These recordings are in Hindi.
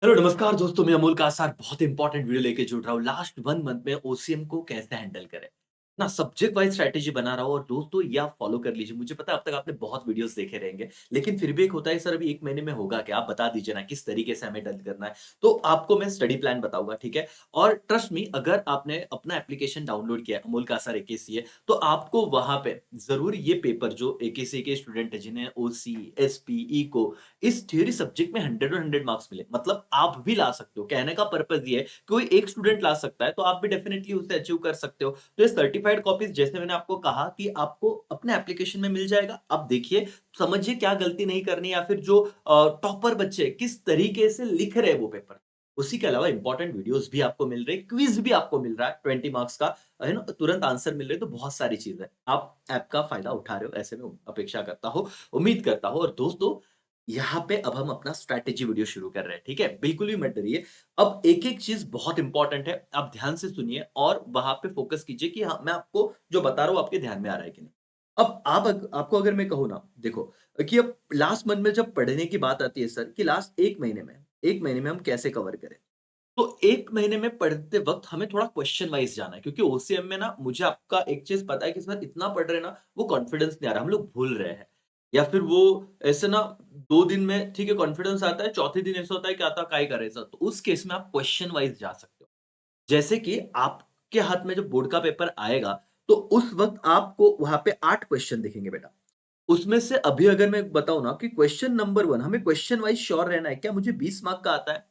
हेलो नमस्कार दोस्तों, मैं अमोल कासार बहुत इंपॉर्टेंट वीडियो लेके जुड़ रहा हूँ। लास्ट 1 मंथ में ओसीएम को कैसे हैंडल करें, ना सब्जेक्ट वाइज़ स्ट्रैटेजी बना रहा हूँ और दोस्तों ये आप फॉलो कर लीजिए। मुझे पता है अब तक आपने बहुत वीडियोज़ देखे रहेंगे, लेकिन फिर भी एक होता है सर अभी 1 महीने में होगा क्या? आप बता दीजिए ना किस तरीके से हमें डील करना है। तो आपको मैं स्टडी प्लान बताऊँगा, ठीक है? और ट्रस्ट मी अगर आपने अपना एप्लीकेशन डाउनलोड किया है अमोल कासार एकेसीए तो आपको वहाँ पे ज़रूर ये पेपर जो एकेसीए के स्टूडेंट हैं जिन्हें ओसी, एसपी, इको इस थ्योरी सब्जेक्ट में 100 और 100 मार्क्स मिले। मतलब आप भी ला सकते हो। कहने का पर्पज़ ये है, कोई एक स्टूडेंट ला सकता है, तो आप भी डेफिनिटली उसे अचीव कर सकते हो। तो ये सर्टिफाइड कॉपीज़ जैसे मैंने आपको कहा कि आपको अपने एप्लीकेशन में मिल जाएगा। अब देखिए, समझिए क्या गलती नहीं करनी या फिर जो टॉपर बच्चे किस तरीके से लिख रहे हैं वो पेपर। उसी के अलावा इम्पोर्टेंट वीडियोज़ भी आपको मिल रहे हैं, क्विज़ भी आपको मिल रहा है 20 मार्क्स का, है ना? तुरंत आंसर मिल रहे हैं, तो बहुत सारी चीज़ है। आप ऐप का फ़ायदा उठा रहे हो, ऐसे में अपेक्षा करता हूँ, उम्मीद करता हूँ और दोस्तों यहाँ पे अब हम अपना स्ट्रैटेजी वीडियो शुरू कर रहे हैं, ठीक है? बिल्कुल भी मत डरिए। अब एक-एक चीज़ बहुत इम्पोर्टेंट है, आप ध्यान से सुनिए और वहाँ पे फ़ोकस कीजिए कि हाँ, मैं आपको जो बता रहा हूँ आपके ध्यान में आ रहा है कि नहीं। अब आप अग आपको अगर मैं कहूँ ना, देखो कि अब लास्ट मंथ में जब पढ़ने की बात आती है सर कि लास्ट 1 महीने में हम कैसे कवर करें? तो 1 महीने में पढ़ते वक़्त हमें थोड़ा क्वेश्चन वाइज़ जाना है क्योंकि ओसीएम में ना मुझे आपका एक चीज़ पता है कि सर इतना पढ़ रहे हैं ना, वो कॉन्फिडेंस नहीं आ रहा, हम लोग भूल रहे हैं। या फिर वो ऐसे ना 2 दिन में ठीक है कॉन्फिडेंस आता है, चौथे दिन ऐसा होता है कि आता काय करायचं? तो उस केस में आप क्वेश्चन वाइज़ जा सकते हो। जैसे कि आपके हाथ में जब बोर्ड का पेपर आएगा, तो उस वक़्त आपको वहाँ पे 8 क्वेश्चन दिखेंगे बेटा। उसमें से अभी अगर मैं बताऊँ ना कि क्वेश्चन नंबर 1 हमें क्वेश्चन वाइज़ श्योर रहना है, क्या मुझे 20 मार्क का आता है?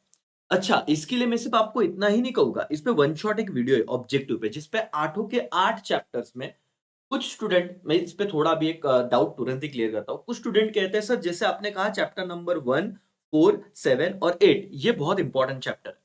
अच्छा, इसके लिए मैं सिर्फ़ आपको इतना ही नहीं कहूँगा, इस पे वन शॉट एक वीडियो है ऑब्जेक्टिव पे, जिस पे आठों के 8 चैप्टर्स में कुछ स्टूडेंट मैं इस पे थोड़ा भी एक डाउट तुरंत ही क्लियर करता हूँ। कुछ स्टूडेंट कहते हैं सर जैसे आपने कहा चैप्टर नंबर 1, 4, 7 और 8 ये बहुत इंपॉर्टेंट चैप्टर है।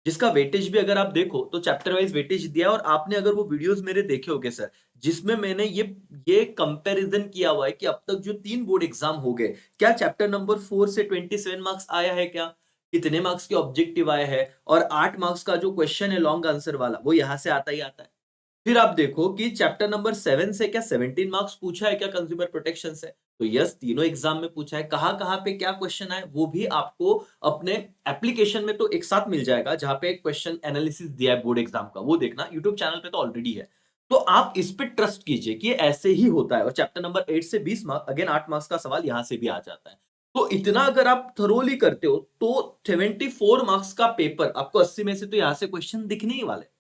जिसका वेटेज भी अगर आप देखो तो चैप्टर वाइज़ वेटेज दिया है और आपने अगर वो वीडियोज़ मेरे देखे होंगे सर, जिसमें मैंने ये कंपैरिज़न किया हुआ है कि अब तक जो 3 बोर्ड एग्ज़ाम हो गए, क्या चैप्टर नंबर 4 से 27 मार्क्स आया है क्या? कितने मार्क्स के ऑब्जेक्टिव आए हैं? और 8 मार्क्स का जो क्वेश्चन है लॉन्ग आंसर वाला, वो यहाँ से आता ही आता है। फिर आप देखो कि चैप्टर नंबर 7 से क्या 17 मार्क्स पूछा है क्या कंज्यूमर प्रोटेक्शन से? तो यस, तीनों एग्ज़ाम में पूछा है। कहाँ-कहाँ पे क्या क्वेश्चन आए, वो भी आपको अपने एप्लीकेशन में तो एक साथ मिल जाएगा, जहाँ पे एक क्वेश्चन एनालिसिस दिया है बोर्ड एग्ज़ाम का, वो देखना। यूट्यूब चैनल पे तो ऑलरेडी है। तो आप इस पे ट्रस्ट कीजिए कि ये ऐसे ही होता है और चैप्टर नंबर 8 से 20 मार्क अगेन 8 मार्क्स का सवाल यहाँ से भी आ जाता है। तो इतना अगर आप थोरोली करते हो, तो 74 मार्क्स का पेपर आपको 80 में से तो यहाँ से क्वेश्चन दिखने ही वाले हैं।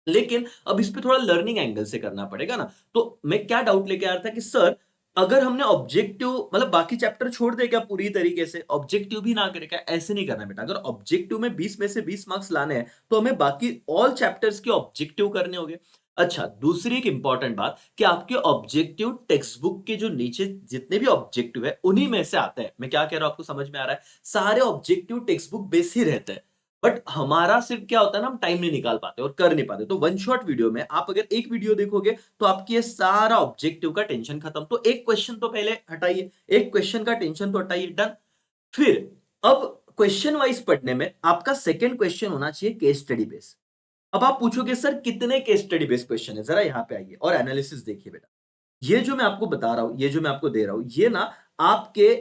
लेकिन अब इस पे थोड़ा लर्निंग एंगल से करना पड़ेगा ना, तो मैं क्या डाउट लेके आ रहा था कि सर अगर हमने ऑब्जेक्टिव मतलब बाकी चैप्टर छोड़ दें क्या पूरी तरीके से? ऑब्जेक्टिव भी ना करें क्या? ऐसे नहीं करना बेटा। अगर ऑब्जेक्टिव में 20 में से 20 मार्क्स लाने हैं, तो हमें बाकी ऑल चैप्टर्स के ऑब्जेक्टिव करने होंगे। अच्छा, दूसरी एक इंपॉर्टेंट बात कि आपके ऑब्जेक्टिव टेक्स्ट बुक के जो नीचे जितने भी ऑब्जेक्टिव है, उन्हीं में से आते हैं। मैं क्या कह रहा हूँ आपको समझ में आ रहा है? सारे ऑब्जेक्टिव टेक्स्ट बुक बेस ही रहते हैं। बट हमारा सिर्फ क्या होता है ना हम टाइम नहीं निकाल पाते और कर नहीं पाते। तो वन शॉट वीडियो में आप अगर एक वीडियो देखोगे तो आपकी ये सारा ऑब्जेक्टिव का टेंशन खत्म। तो एक क्वेश्चन तो पहले हटाइए, एक क्वेश्चन का टेंशन तो हटाइए, डन। फिर अब क्वेश्चन वाइज पढ़ने में आपका सेकंड क्वेश्चन होना चाहिए केस स्टडी बेस। अब आप पूछोगे सर कितने केस स्टडी बेस्ड क्वेश्चन है? जरा यहाँ पे आइए और एनालिसिस देखिए बेटा। ये जो मैं आपको बता रहा हूँ, ये जो मैं आपको दे रहा हूँ, ये ना आपके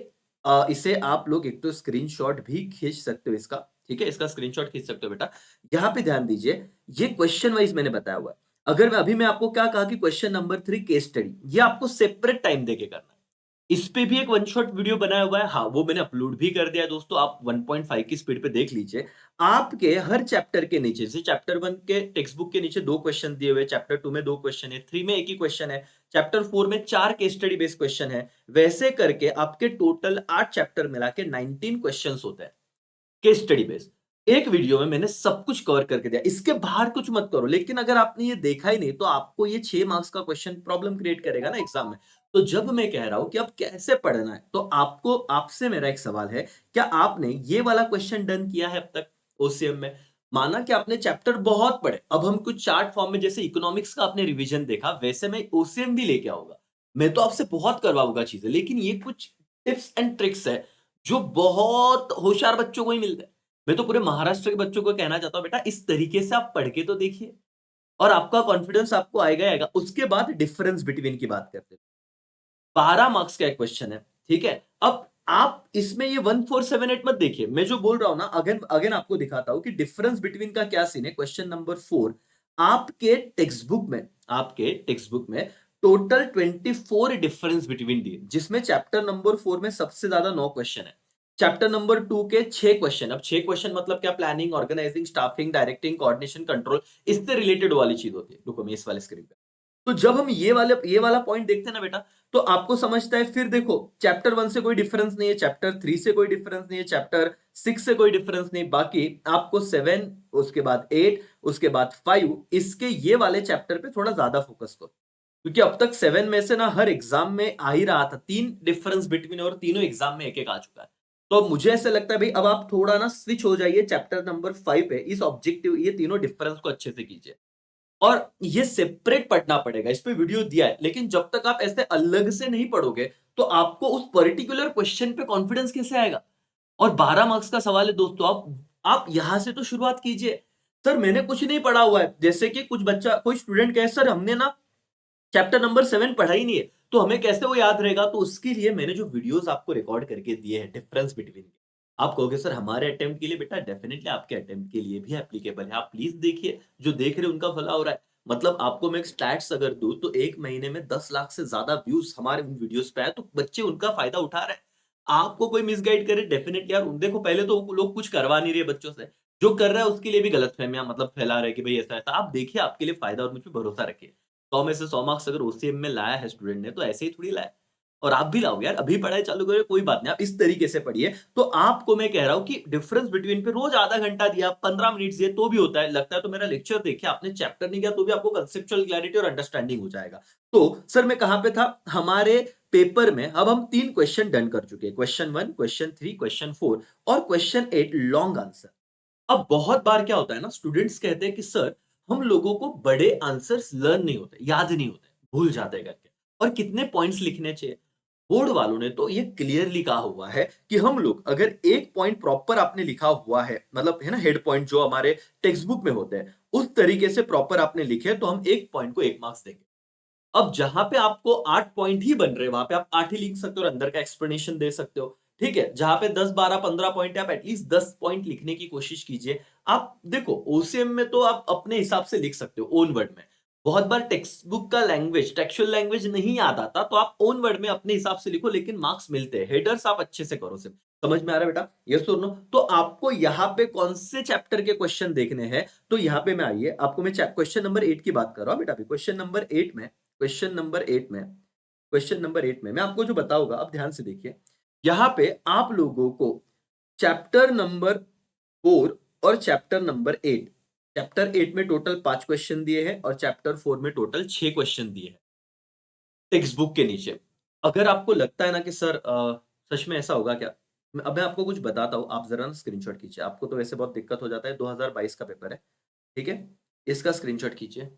इसे आप लोग एक तो स्क्रीनशॉट भी खींच सकते हो इसका, ठीक है? इसका स्क्रीनशॉट खींच सकते हो बेटा। यहाँ पे ध्यान दीजिए, ये क्वेश्चन वाइज़ मैंने बताया हुआ है। अगर मैं आपको क्या कहा कि क्वेश्चन नंबर 3 केस स्टडी, ये आपको सेपरेट टाइम देके करना है। इस पे भी एक वन शॉट वीडियो बनाया हुआ है। हाँ, वो मैंने अपलोड भी कर दिया है दोस्तों, आप 1.5 की स्पीड पे देख लीजिए। आपके हर चैप्टर के नीचे जैसे चैप्टर 1 के टेक्स्ट बुक के नीचे 2 क्वेश्चन दिए हुए हैं, चैप्टर 2 में 2 क्वेश्चन है, 3 में 1 ही क्वेश्चन है, चैप्टर 4 में 4 केस स्टडी बेस्ड क्वेश्चन है। वैसे करके आपके टोटल 8 चैप्टर मिला के 19 क्वेश्चन्स होते हैं। Case study based. एक वीडियो में मैंने सब कुछ कवर करके दिया। इसके बाहर कुछ मत करो। लेकिन अगर आपने ये देखा ही नहीं तो आपको ये 6 मार्क्स का क्वेश्चन प्रॉब्लम क्रिएट करेगा ना एग्जाम में। तो जब मैं कह रहा हूं कि अब कैसे पढ़ना है, तो आपको आपसे मेरा एक सवाल है, क्या आपने ये वाला क्वेश्चन डन किया है अब तक ओसीएम में? माना कि आपने चैप्टर बहुत पढ़े, अब हम कुछ चार्ट फॉर्म में जैसे इकोनॉमिक्स का आपने रिवीजन देखा, वैसे मैं ओसीएम भी लेके आऊंगा। मैं तो आपसे बहुत करवाऊंगा चीजें, लेकिन ये कुछ टिप्स एंड ट्रिक्स है जो बहुत होशियार बच्चों को ही मिलते हैं। मैं तो पूरे महाराष्ट्र के बच्चों को कहना चाहता हूँ बेटा इस तरीके से आप पढ़ के तो देखिए और आपका कॉन्फिडेंस आपको आएगा ही आएगा। उसके बाद डिफरेंस बिटवीन की बात करते हैं। 12 मार्क्स का एक क्वेश्चन है, ठीक है? अब आप इसमें ये 1478 मत देखिए, मैं जो बोल रहा हूं ना, अगेन अगेन आपको दिखाता हूं कि डिफरेंस बिटवीन का क्या सीन है। क्वेश्चन नंबर 4 आपके टेक्स्ट बुक में टोटल 24 डिफरेंस बिटवीन दिए, जिसमें चैप्टर नंबर 4 में सबसे ज्यादा 9 क्वेश्चन है। चैप्टर नंबर 2 के 6 क्वेश्चन। अब 6 क्वेश्चन मतलब क्या? Planning, organizing, staffing, directing, coordination, control, इससे रिलेटेड वाली चीज होती है। रुको मैं इस वाले स्क्रीन पे, तो जब हम ये वाला पॉइंट देखते हैं ना बेटा, तो आपको समझता है। फिर देखो, चैप्टर 1 से कोई डिफरेंस नहीं है, चैप्टर 3 से कोई डिफरेंस नहीं है, चैप्टर 6 से कोई डिफरेंस नहीं। बाकी आपको 7, उसके बाद 8, उसके बाद 5, इसके ये वाले चैप्टर पे थोड़ा ज्यादा फोकस करो, क्योंकि अब तक 7 में से ना हर एग्जाम में आ ही रहा था 3 डिफरेंस बिटवीन, और तीनों एग्जाम में एक एक आ चुका है। तो अब मुझे ऐसा लगता है भाई, अब आप थोड़ा ना स्विच हो जाइए चैप्टर नंबर 5 पे, इस ऑब्जेक्टिव, ये तीनों डिफरेंस को अच्छे से कीजिए। और ये सेपरेट पढ़ना पड़ेगा, इस पे वीडियो दिया है, लेकिन जब तक आप ऐसे अलग से नहीं पढ़ोगे, तो आपको उस पर्टिकुलर क्वेश्चन पे कॉन्फिडेंस कैसे आएगा? और 12 मार्क्स का सवाल है दोस्तों, आप यहां से तो शुरुआत कीजिए। सर मैंने कुछ नहीं पढ़ा हुआ है, जैसे कि कुछ बच्चा, कोई स्टूडेंट कहे सर हमने ना चैप्टर नंबर 7 पढ़ा ही नहीं है, तो हमें कैसे वो याद रहेगा? तो उसके लिए मैंने जो वीडियोस आपको रिकॉर्ड करके दिए हैं डिफरेंस बिटवीन, आप कहोगे सर हमारे अटेम्प्ट के लिए, बेटा डेफिनेटली आपके अटेम्प्ट के लिए भी एप्लीकेबल है। आप प्लीज देखिए, जो देख रहे हैं उनका भला हो रहा है। मतलब आपको मैं एक स्टैट्स अगर दूं, तो एक महीने में 10 लाख से ज्यादा व्यूज हमारे उन वीडियोस पे आए, तो बच्चे उनका फायदा उठा रहे हैं। आपको कोई मिसगाइड करे, डेफिनेटली यार देखो, पहले तो लोग कुछ करवा नहीं रहे बच्चों से, जो कर रहा है उसके लिए भी गलतफहमियां मतलब फैला रहे हैं कि भाई ऐसा ऐसा। आप देखिए, आपके लिए फायदा, और मुझ पे भरोसा रखिए। 100 में से 100 मार्क्स अगर ओसीएम में लाया है स्टूडेंट ने, तो ऐसे ही थोड़ी लाया। और आप भी लाओगे यार, अभी पढ़ाई चालू करोगे कोई बात नहीं, आप इस तरीके से पढ़िए। तो आपको मैं कह रहा हूं कि डिफरेंस बिटवीन पे रोज आधा घंटा दिया, 15 मिनट दिए, तो भी होता है। लगता है तो मेरा लेक्चर देखिए, आपने चैप्टर नहीं किया तो भी आपको कंसेप्चुअल क्लैरिटी और अंडरस्टैंडिंग हो जाएगा। तो सर मैं कहां पे था? हमारे पेपर में अब हम 3 क्वेश्चन डन कर चुके हैं, क्वेश्चन 1, क्वेश्चन 3, क्वेश्चन 4 और क्वेश्चन 8 लॉन्ग आंसर। अब बहुत बार क्या होता है ना, स्टूडेंट्स कहते हैं कि सर हम लोगों को बड़े आंसर्स लर्न नहीं होते, याद नहीं होते, भूल जाते हैं करके, और कितने पॉइंट्स लिखने चाहिए। बोर्ड वालों ने तो ये क्लियरली कहा हुआ है कि हम लोग अगर एक पॉइंट प्रॉपर आपने लिखा हुआ है, मतलब है ना हेड पॉइंट जो हमारे टेक्स्ट बुक में होते हैं, उस तरीके से प्रॉपर आपने लिखे, तो हम एक पॉइंट को 1 मार्क्स देंगे। अब जहां पे आपको 8 पॉइंट ही बन रहे हैं, वहां पे आप 8 ही लिख सकते हो और अंदर का एक्सप्लेनेशन दे सकते हो। ठीक है, जहां पे 10, 12, 15 पॉइंट है, आप एटलीस्ट 10 पॉइंट लिखने की कोशिश कीजिए। आप देखो, ओसीएम में तो आप अपने हिसाब से लिख सकते हो ओन वर्ड में। बहुत बार टेक्स्ट बुक का लैंग्वेज, टेक्सचुअल लैंग्वेज नहीं याद आता, तो आप ओन वर्ड में अपने हिसाब से लिखो, लेकिन मार्क्स मिलते हैं। हेडर्स आप अच्छे से करो सिर्फ। समझ में आ रहा है बेटा? यस और नो? तो आपको यहाँ पे कौन से चैप्टर के क्वेश्चन देखने हैं? तो यहाँ पे मैं आइए, आपको मैं क्वेश्चन नंबर 8 की बात कर रहा हूँ बेटा। क्वेश्चन नंबर 8 में, क्वेश्चन नंबर 8 में मैं आपको जो बताऊंगा, आप ध्यान से देखिए। यहां पे आप लोगों को चैप्टर नंबर 4 और चैप्टर 8 में टोटल 5 क्वेश्चन दिए हैं, और चैप्टर 4 में टोटल 6 क्वेश्चन दिए हैं टेक्स्ट बुक के नीचे। अगर आपको लगता है ना कि सर सच में ऐसा होगा क्या? अब मैं आपको कुछ बताता हूँ, आप जरा ना स्क्रीनशॉट कीजिए। आपको तो वैसे बहुत दिक्कत हो जाता है, 2022 का पेपर है, ठीक है? इसका स्क्रीनशॉट कीजिए।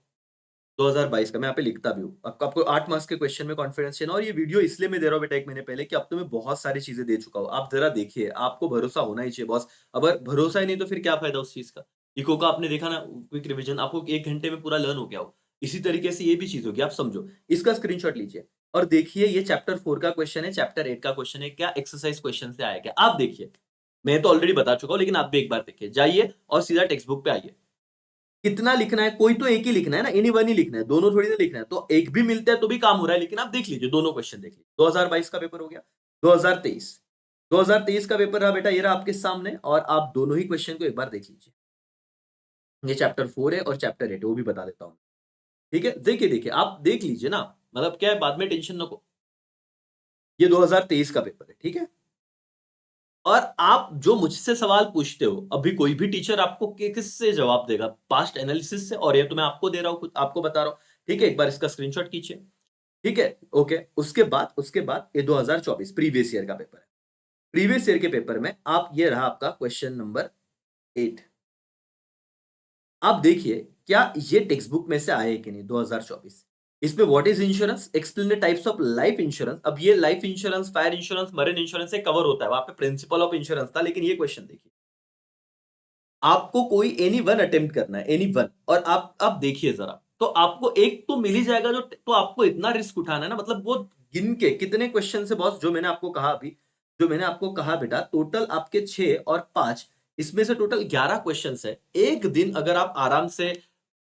2022 का मैं यहाँ पे लिखता भी हूँ। आपको 8 मार्क्स के क्वेश्चन में कॉन्फिडेंस चाहिए ना, और ये वीडियो इसलिए मैं दे रहा हूँ बेटा 1 महीने पहले, कि अब तो मैं बहुत सारी चीज़ें दे चुका हूँ। आप ज़रा देखिए, आपको भरोसा होना ही चाहिए बॉस। अगर भरोसा ही नहीं, तो फिर क्या फ़ायदा उस चीज़ का? इको का आपने देखा ना, क्विक रिविजन आपको 1 घंटे में पूरा लर्न हो गया हो। इसी तरीके से ये भी चीज़ होगी, आप समझो। इसका स्क्रीनशॉट लीजिए और देखिए, ये चैप्टर 4 का क्वेश्चन है, चैप्टर 8 का क्वेश्चन है, क्या एक्सरसाइज़ क्वेश्चन से आया क्या? आप देखिए। मैं तो ऑलरेडी बता चुका हूँ, लेकिन आप भी एक बार देखिए। जाइए और सीधा टेक्स्ट बुक पे आइए। कितना लिखना है? कोई तो एक ही लिखना है ना, एनी वन ही लिखना है, दोनों थोड़ी ना लिखना है। तो एक भी मिलता है तो भी काम हो रहा है, लेकिन आप देख लीजिए, दोनों क्वेश्चन देख लीजिए। 2022 का पेपर हो गया, 2023, 2023 का पेपर रहा बेटा, ये रहा आपके सामने, और आप दोनों ही क्वेश्चन को एक बार देख लीजिए। ये चैप्टर 4 है और चैप्टर 8 है, वो भी बता देता हूं। ठीक है, देखिए देखिए, आप देख लीजिए ना। मतलब क्या है, बाद में टेंशन नको। ये 2023 का पेपर है, ठीक है? और आप जो मुझसे सवाल पूछते हो, अभी कोई भी टीचर आपको किससे जवाब देगा? पास्ट एनालिसिस से, और ये तो मैं आपको दे रहा हूं, खुद आपको बता रहा हूं। ठीक है, एक बार इसका स्क्रीनशॉट कीजिए। ठीक है, ओके। उसके बाद ये 2024 प्रीवियस ईयर का पेपर है। प्रीवियस ईयर के पेपर में आप, ये रहा आपका क्वेश्चन नंबर 8। आप देखिए, क्या ये टेक्स्ट बुक में से आए कि नहीं? 2024, इसमें what is insurance, explain the types of life insurance. अब ये life insurance, fire insurance, marine insurance से कवर होता है, वहां पे प्रिंसिपल ऑफ इंश्योरेंस था। लेकिन ये क्वेश्चन देखिए, आपको कोई एनी वन अटेम्प्ट करना है, एनी वन, और आप देखिए जरा, तो आपको एक तो मिल ही जाएगा। जो तो आपको इतना रिस्क उठाना है ना, मतलब वो गिन के कितने क्वेश्चन से बॉस, जो मैंने आपको कहा अभी, जो मैंने आपको कहा बेटा टोटल आपके 6 और 5 इसमें से टोटल 11 क्वेश्चन्स है। एक दिन अगर आप आराम से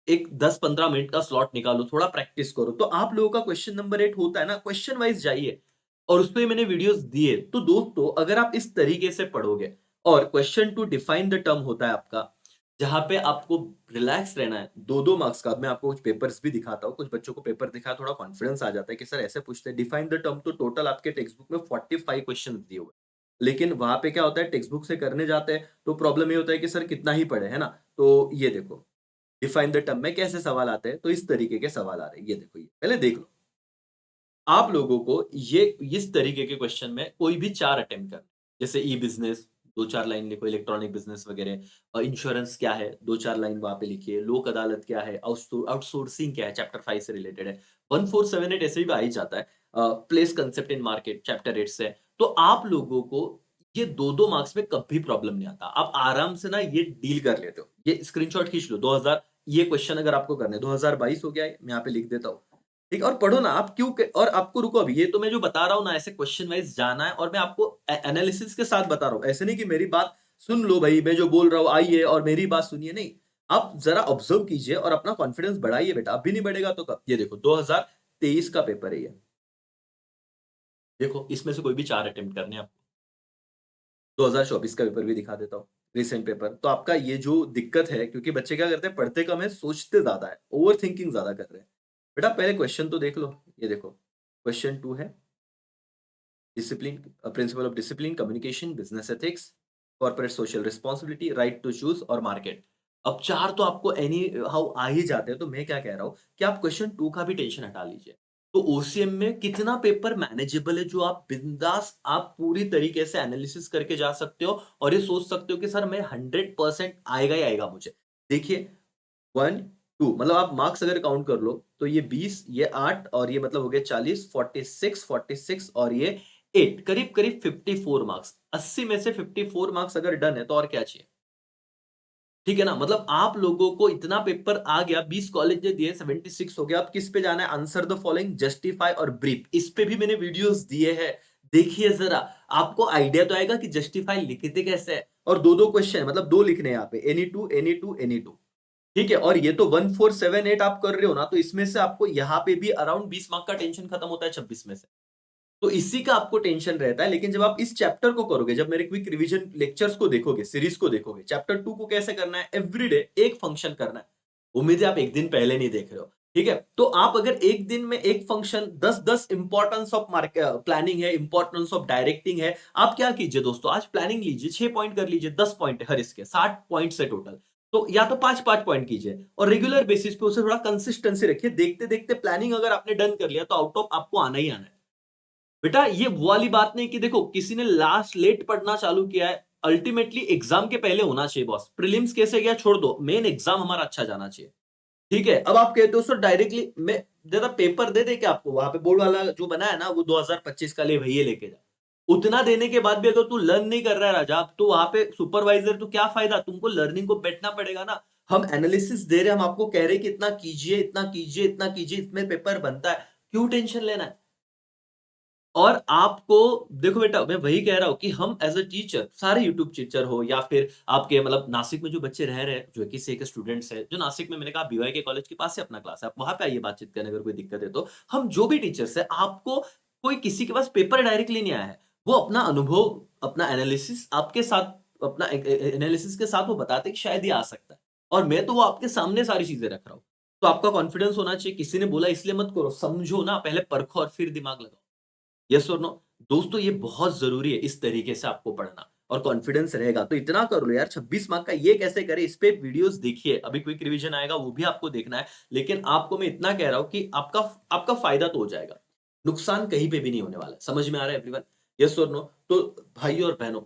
एक 10-15 मिनट का स्लॉट निकालो, थोड़ा प्रैक्टिस करो, तो आप लोगों का क्वेश्चन नंबर 8 होता है ना, क्वेश्चन वाइज़ जाइए और उसपे मैंने वीडियोज़ दिए। तो दोस्तों अगर आप इस तरीके से पढ़ोगे और question to define the term होता है आपका, जहाँ पे आपको रिलैक्स रहना है, 2-2 मार्क्स का। अब मैं आपको कुछ पेपर्स भी दिखाता हूँ, कुछ बच्चों को पेपर दिखाया थोड़ा कॉन्फिडेंस आ जाता है कि सर ऐसे पूछते हैं, डिफाइन द टर्म तो टोटल आपके टेक्स्ट बुक में 45 क्वेश्चन दिए हुए हैं। लेकिन वहाँ पे क्या होता है टेक्स्ट बुक से करने जाते हैं, तो प्रॉब्लम ये होता है कि सर कितना ही पढ़े, है ना? तो ये देखो डिफाइन द टर्म में कैसे सवाल आते हैं, तो इस तरीके के सवाल आ रहे हैं। ये देखो ये, पहले देख लो। आप लोगों को ये इस तरीके के क्वेश्चन में कोई भी 4 अटेम्प्ट करने हैं। जैसे ई-बिज़नेस 2-4 लाइन लिखो, इलेक्ट्रॉनिक बिज़नेस वगैरह इंश्योरेंस क्या है 2-4 लाइन वहाँ पे लिखिए, लोक अदालत क्या है, आउटसोर्सिंग क्या है, चैप्टर 5 से रिलेटेड है। 1478 ऐसे भी आ ही जाता है। प्लेस कांसेप्ट इन मार्केट चैप्टर 8 से है। तो आप लोगों को ये 2-2 मार्क्स में कभी प्रॉब्लम नहीं आता। आप आराम से ना ये डील कर लेते हो। ये स्क्रीनशॉट खींच लो 2000 ये क्वेश्चन अगर आपको करने हैं, 2022 हो गया है, मैं यहाँ पे लिख देता हूँ। ठीक है और पढ़ो ना आप क्यों क और आपको रुको अभी ये तो मैं जो बता रहा हूँ ना ऐसे क्वेश्चन वाइज़ जाना है और मैं आपको एनालिसिस के साथ बता रहा हूँ। ऐसे नहीं कि मेरी बात सुन लो भई, मैं जो बोल रहा हूँ आइए और मेरी बात सुनिए, नहीं। आप ज़रा ऑब्ज़र्व कीजिए और अपना कॉन्फिडेंस बढ़ाइए बेटा, अभी नहीं बढ़ेगा तो कब? ये देखो 2023 का पेपर है ये। देखो इसमें से कोई भी 4 अटेम्प्ट करने हैं आपको। 2024 का पेपर भी दिखा देता हूँ, रिसेंट पेपर। तो आपका ये जो दिक्कत है क्योंकि बच्चे क्या करते हैं पढ़ते कम है, सोचते ज़्यादा है, ओवरथिंकिंग ज़्यादा कर रहे हैं। बेटा पहले क्वेश्चन तो देख लो, ये देखो। क्वेश्चन 2 है discipline principle of discipline, communication, business ethics, corporate social responsibility, right to choose और मार्केट। अब 4 तो आपको एनी हाउ आ ही जाते हैं, तो मैं क्या कह रहा हूँ कि आप क्वेश्चन 2 का भी टेंशन हटा लीजिए। तो ओसीएम में कितना पेपर मैनेजेबल है जो आप बिंदास आप पूरी तरीके से एनालिसिस करके जा सकते हो और ये सोच सकते हो कि सर मैं 100% आएगा ही आएगा मुझे। देखिए 1, 2 मतलब आप मार्क्स अगर काउंट कर लो, तो ये 20, ये 8 और ये मतलब हो गया 40, 46, 46 और ये 8 करीब-करीब 54 मार्क्स। 80 में से 54 मार्क्स अगर डन है, तो और क्या चाहिए? ठीक है ना? मतलब आप लोगों को इतना पेपर आ गया, 20 कॉलेज ने दिए, 76 हो गया। अब किस पे जाना है? आंसर द फॉलोइंग, जस्टिफाई और ब्रीफ। इस पे भी मैंने वीडियोज़ दिए हैं। देखिए ज़रा, आपको आइडिया तो आएगा कि जस्टिफाई लिखते कैसे हैं और 2-2 क्वेश्चन है, मतलब 2 लिखने हैं यहाँ पे, any two, any two, any two. ठीक है? और ये तो 1478 आप कर रहे हो ना, तो इसमें से आपको यहाँ पे भी अराउंड 20 मार्क का टेंशन खत्म होता है 26 में से। तो इसी का आपको टेंशन रहता है, लेकिन जब आप इस चैप्टर को करोगे, जब मेरे क्विक रिवीजन लेक्चर्स को देखोगे, सीरीज़ को देखोगे, चैप्टर 2 को कैसे करना है, एवरीडे एक फंक्शन करना है। उम्मीद है आप 1 दिन पहले नहीं देख रहे हो, ठीक है? तो आप अगर 1 दिन में 1 फंक्शन 10-10 इम्पोर्टेंस ऑफ प्लानिंग है, इम्पोर्टेंस ऑफ डायरेक्टिंग है, आप क्या कीजिए दोस्तों, आज प्लानिंग लीजिए, 6 पॉइंट कर लीजिए, 10 पॉइंट है हर इसके, 60 पॉइंट्स है टोटल। तो या तो 5-5 पॉइंट कीजिए और रेगुलर बेसिस पे उसे थोड़ा कंसिस्टेंसी रखिए, देखते-देखते प्लानिंग अगर आपने डन कर लिया, तो आउट ऑफ आपको आना ही आना है। बेटा ये वो वाली बात नहीं कि देखो किसी ने लास्ट लेट पढ़ना चालू किया है, अल्टीमेटली एग्जाम के पहले होना चाहिए बॉस। प्रीलिम्स कैसे गया छोड़ दो, मेन एग्जाम हमारा अच्छा जाना चाहिए। ठीक है? अब आप कहते हो सर डायरेक्टली मैं ज़रा पेपर दे दें क्या आपको? वहाँ पे बोर्ड वाला जो बना है ना वो 2025 का ले भैया लेके जा। उतना देने के बाद भी अगर तू लर्न नहीं कर रहा है राजा, अब तो वहाँ पे सुपरवाइज़र तो क्या फ़ायदा? तुमको लर्निंग को बैठना पड़ेगा ना। हम एनालिसिस दे रहे हैं, हम आपको कह रहे हैं कि इतना कीजिए, इतना कीजिए, इतना कीजिए, इसमें पेपर बनता है। क्यों टेंशन लेना है? और आपको देखो बेटा मैं वही कह रहा हूँ कि हम एज़ अ टीचर सारे यूट्यूब टीचर हो या फिर आपके मतलब नासिक में जो बच्चे रह रहे हैं, जो 21 से 21 स्टूडेंट्स हैं, जो नासिक में मैंने कहा बीवाईके कॉलेज के पास ही अपना क्लास है, आप वहाँ पे आइए बातचीत करने अगर कोई दिक्कत है तो। हम जो भी टीचर्स हैं, आपको कोई किसी के पास पेपर डायरेक्टली नहीं आया है। वो अपना अनुभव, अपना एनालिसिस आपके साथ अपना एनालिसिस के साथ वो बताते हैं कि शायद ये आ सकता है। और मैं तो वो आपके सामने सारी चीज़ें रख रहा हूँ। तो आपका कॉन्फिडेंस होना चाहिए, किसी ने बोला इसलिए मत करो, समझो ना, पहले परखो और फिर दिमाग लगाओ। यस और नो? दोस्तों ये बहुत ज़रूरी है इस तरीके से आपको पढ़ना और कॉन्फिडेंस रहेगा। तो इतना कर लो यार 26 मार्क का ये कैसे करें इस पे वीडियोज़ देखिए। अभी क्विक रिवीजन आएगा वो भी आपको देखना है। लेकिन आपको मैं इतना कह रहा हूँ कि आपका आपका फ़ायदा तो हो जाएगा। नुकसान कहीं पे भी नहीं होने वाला है। समझ में आ रहा है एवरीवन? यस और नो? तो भाइयों और बहनों,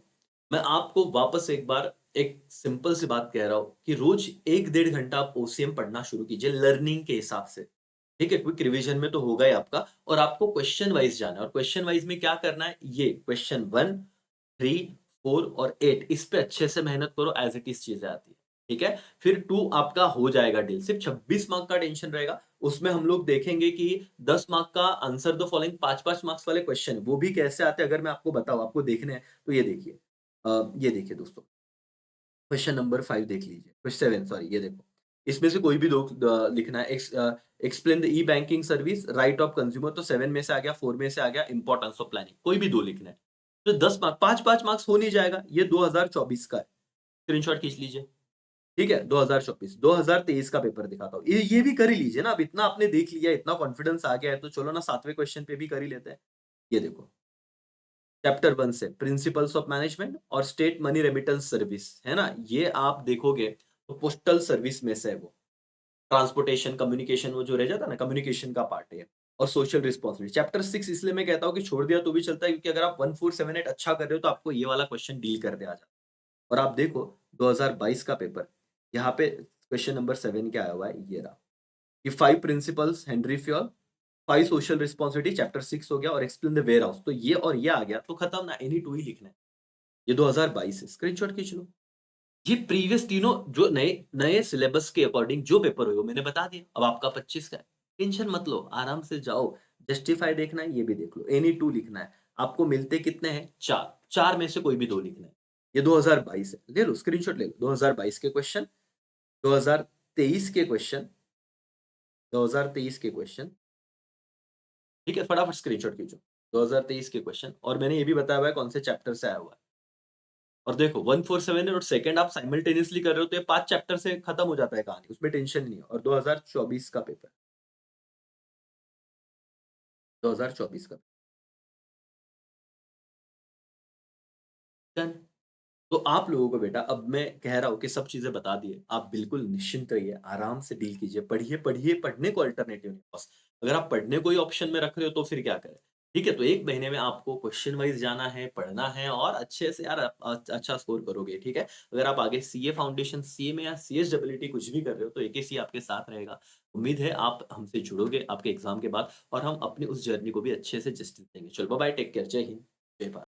मैं आपको वापस एक बार एक सिंपल सी बात कह रहा हूँ कि रोज़ 1 डेढ़ घंटा आप ओसीएम पढ़ना शुरू कीजिए लर्निंग के हिसाब से। ठीक है? क्विक रिवीजन में तो होगा ही आपका और आपको क्वेश्चन वाइज़ जाना है और क्वेश्चन वाइज़ में क्या करना है, ये क्वेश्चन 1, 3, 4 और 8 इस पे अच्छे से मेहनत करो एज़ इट इज़ चीज़ें आती हैं। ठीक है? फिर 2 आपका हो जाएगा डील, सिर्फ 26 मार्क का टेंशन रहेगा। उसमें हम लोग देखेंगे कि 10 मार्क का आंसर द फॉलोइंग 5-5 मार्क्स वाले क्वेश्चन है, वो भी कैसे आते हैं अगर मैं आपको बताऊँ, आपको देखने हैं, तो ये देखिए। ये देखिए दोस्तों, क्वेश्चन नंबर 5 देख लीजिए, 7 सॉरी ये देखो। इसमें से कोई भी दो लिखना है। Explain the e-banking service, right of consumer तो 7 में से आ गया, 4 में से आ गया, इम्पोर्टेंस ऑफ प्लानिंग, कोई भी 2 लिखना है। तो 10 मार्क 5-5 मार्क्स हो नहीं जाएगा, ये 2024 का है, स्क्रीनशॉट खींच लीजिए। ठीक है? 2024, 2023 का पेपर दिखाता हूँ। ये भी कर ही लीजिए ना, अब इतना आपने देख लिया, इतना कॉन्फिडेंस आ गया है, तो चलो ना 7वें क्वेश्चन पे भी कर ही लेते हैं। ये देखो, चैप्टर 1 से प्रिंसिपल्स ऑफ मैनेजमेंट और स्टेट मनी रेमिटेंस सर्विस, है ना? ये आप देखोगे तो पोस्टल सर्विस में से है वो। ट्रांसपोर्टेशन, कम्युनिकेशन वो जो रह जाता है ना, कम्युनिकेशन का पार्ट है ये। और सोशल रिस्पॉन्सिबिलिटी। चैप्टर 6 इसलिए मैं कहता हूँ कि छोड़ दिया तो भी चलता है, क्योंकि अगर आप 1478 अच्छा कर रहे हो तो आपको ये वाला क्वेश्चन डील करने आ जाता है। और आप देखो 2022 का पेपर, यहाँ पे क्वेश्चन नंबर 7 क्या आया हुआ है, ये रहा कि 5 principles Henry Fayol, 5 social responsibility, chapter 6 हो गया और एक्सप्लेन द वेयर हाउस, तो ये और ये आ गया तो खत्म ना, एनी 2 ही लिखना है। ये 2022 है, स्क्रीनशॉट खींच लो। ये प्रीवियस तीनों जो नए नए सिलेबस के अकॉर्डिंग जो पेपर हुए वो मैंने बता दिया। अब आपका 25 का है। टेंशन मत लो, आराम से जाओ। जस्टिफाई देखना है, ये भी देख लो। एनी 2 लिखना है। आपको मिलते कितने हैं? 4। 4 में से कोई भी 2 लिखना है। ये 2022 है। ले लो, स्क्रीनशॉट ले लो। 2022 के क्वेश्चन, 2023 के क्वेश्चन, 2023 के क्वेश्चन, ठीक है? फटाफट स्क्रीनशॉट खींचो। 2023 के क्वेश्चन, और मैंने ये भी बताया हुआ है कौन से चैप्टर से आया हुआ है। और देखो 147 और सेकंड आप साइमल्टेनियसली कर रहे हो तो ये 5 चैप्टर से खत्म हो जाता है कहानी, उसमें टेंशन नहीं है। और 2024 का पेपर, 2024 का डन। तो आप लोगों को बेटा, अब मैं कह रहा हूँ कि सब चीज़ें बता दिए, आप बिल्कुल निश्चिंत रहिए, आराम से डील कीजिए, पढ़िए, पढ़िए, पढ़ने को अल्टरनेटिव नहीं बस। अगर आप पढ़ने को ही ऑप्शन में रख रहे हो तो फिर क्या करें? ठीक है, तो 1 महीने में आपको क्वेश्चन वाइज़ जाना है, पढ़ना है और अच्छे से यार अच्छा स्कोर करोगे, ठीक है? अगर आप आगे सीए फाउंडेशन, सीए में या सीएसडब्ल्यूटी कुछ भी कर रहे हो तो एकेसी आपके साथ रहेगा। उम्मीद है आप हमसे जुड़ोगे आपके एग्ज़ाम के बाद और हम अपनी उस जर्नी को भी अच्छे से जस्टिस देंगे। चलो बाय-बाय, टेक केयर, जय हिंद, जय भारत।